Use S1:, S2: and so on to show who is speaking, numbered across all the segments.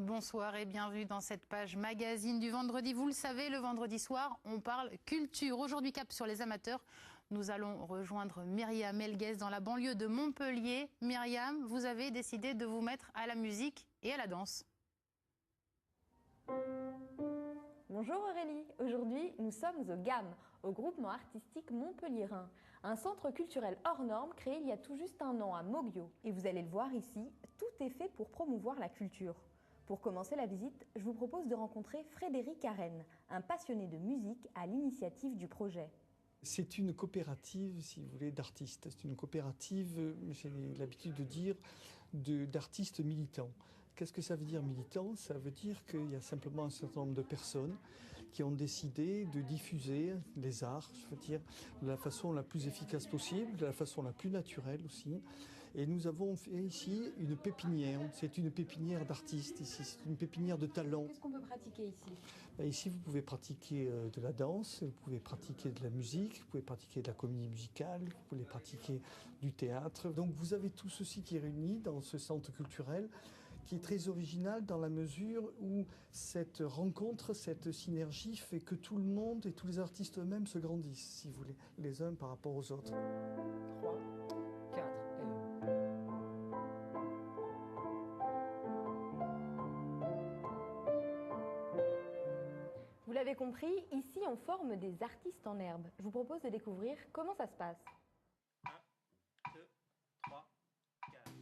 S1: bonsoir et bienvenue dans cette page magazine du vendredi. Vous le savez, le vendredi soir, on parle culture. Aujourd'hui, cap sur les amateurs. Nous allons rejoindre Myriam Helguès dans la banlieue de Montpellier. Myriam, vous avez décidé de vous mettre à la musique et à la danse.
S2: Bonjour Aurélie, aujourd'hui nous sommes au GAM, au groupement artistique montpelliérain, un centre culturel hors norme créé il y a tout juste un an à Moguio. Et vous allez le voir ici, tout est fait pour promouvoir la culture. Pour commencer la visite, je vous propose de rencontrer Frédéric Arène, un passionné de musique à l'initiative du projet.
S3: C'est une coopérative, si vous voulez, d'artistes. C'est une coopérative, j'ai l'habitude de dire, d'artistes militants. Qu'est-ce que ça veut dire militant? Ça veut dire qu'il y a simplement un certain nombre de personnes qui ont décidé de diffuser les arts, je veux dire, de la façon la plus efficace possible, de la façon la plus naturelle aussi. Et nous avons fait ici une pépinière. C'est une pépinière d'artistes ici, c'est une pépinière de talents.
S2: Qu'est-ce qu'on peut pratiquer ici?
S3: Ici, vous pouvez pratiquer de la danse, vous pouvez pratiquer de la musique, vous pouvez pratiquer de la comédie musicale, vous pouvez pratiquer du théâtre. Donc vous avez tout ceci qui est réuni dans ce centre culturel, qui est très original dans la mesure où cette rencontre, cette synergie fait que tout le monde et tous les artistes eux-mêmes se grandissent, si vous voulez, les uns par rapport aux autres.
S4: 3, 4 et...
S2: Vous l'avez compris, ici on forme des artistes en herbe. Je vous propose de découvrir comment ça se passe.
S4: 1, 2, 3, 4...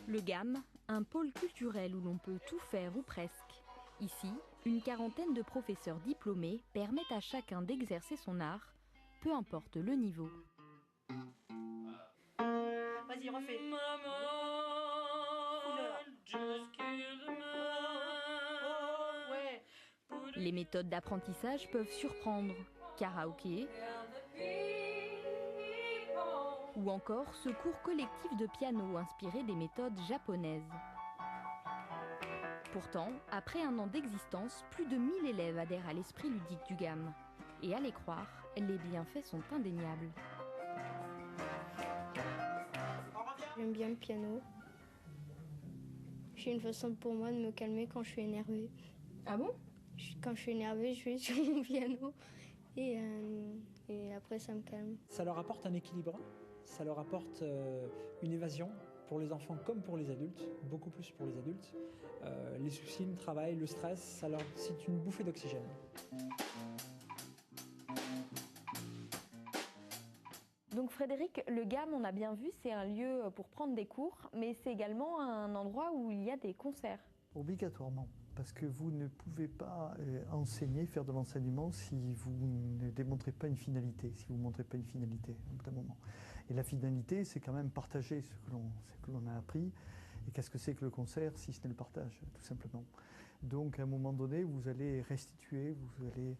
S5: Le GAM, un pôle culturel où l'on peut tout faire ou presque. Ici, une quarantaine de professeurs diplômés permettent à chacun d'exercer son art, peu importe le niveau.
S6: Vas-y, refais.
S2: Ouais.
S5: Les méthodes d'apprentissage peuvent surprendre. Karaoké ou encore ce cours collectif de piano inspiré des méthodes japonaises. Pourtant, après un an d'existence, plus de 1000 élèves adhèrent à l'esprit ludique du GAM. Et à les croire, les bienfaits sont indéniables.
S7: J'aime bien le piano. C'est une façon pour moi de me calmer quand je suis énervée.
S2: Ah bon?
S7: Quand je suis énervée, je vais sur mon piano et après ça me calme.
S4: Ça leur apporte un équilibre, ça leur apporte une évasion pour les enfants comme pour les adultes, beaucoup plus pour les adultes. Les soucis, le travail, le stress, c'est une bouffée d'oxygène.
S2: Donc Frédéric, le GAM, on a bien vu, c'est un lieu pour prendre des cours, mais c'est également un endroit où il y a des concerts.
S3: Obligatoirement, parce que vous ne pouvez pas enseigner, faire de l'enseignement si vous ne démontrez pas une finalité, si vous ne montrez pas une finalité au bout d'un moment. Et la finalité, c'est quand même partager ce que l'on a appris. Et qu'est-ce que c'est que le concert si ce n'est le partage, tout simplement. Donc à un moment donné, vous allez restituer, vous allez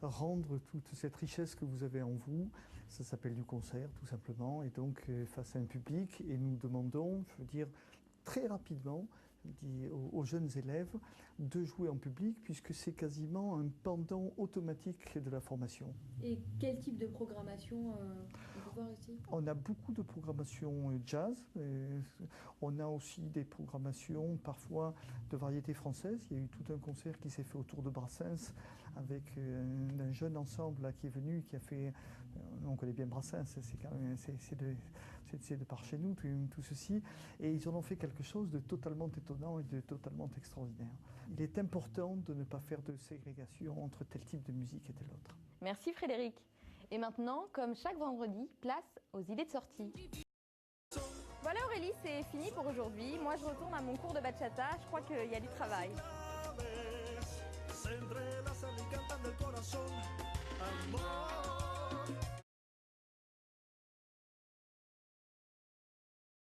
S3: rendre toute cette richesse que vous avez en vous. Ça s'appelle du concert, tout simplement. Et donc face à un public, et nous demandons, je veux dire, très rapidement, aux jeunes élèves de jouer en public, puisque c'est quasiment un pendant automatique de la formation.
S2: Et quel type de programmation on peut voir ici?
S3: On a beaucoup de programmation jazz, on a aussi des programmations parfois de variété française. Il y a eu tout un concert qui s'est fait autour de Brassens avec un jeune ensemble là, qui est venu, qui a fait... On connaît bien Brassens, c'est de par chez nous tout ceci, et ils en ont fait quelque chose de totalement étonnant et de totalement extraordinaire. Il est important de ne pas faire de ségrégation entre tel type de musique et tel autre.
S2: Merci Frédéric. Et maintenant, comme chaque vendredi, place aux idées de sortie. Voilà Aurélie, c'est fini pour aujourd'hui. Moi je retourne à mon cours de bachata, je crois qu'il y a du travail.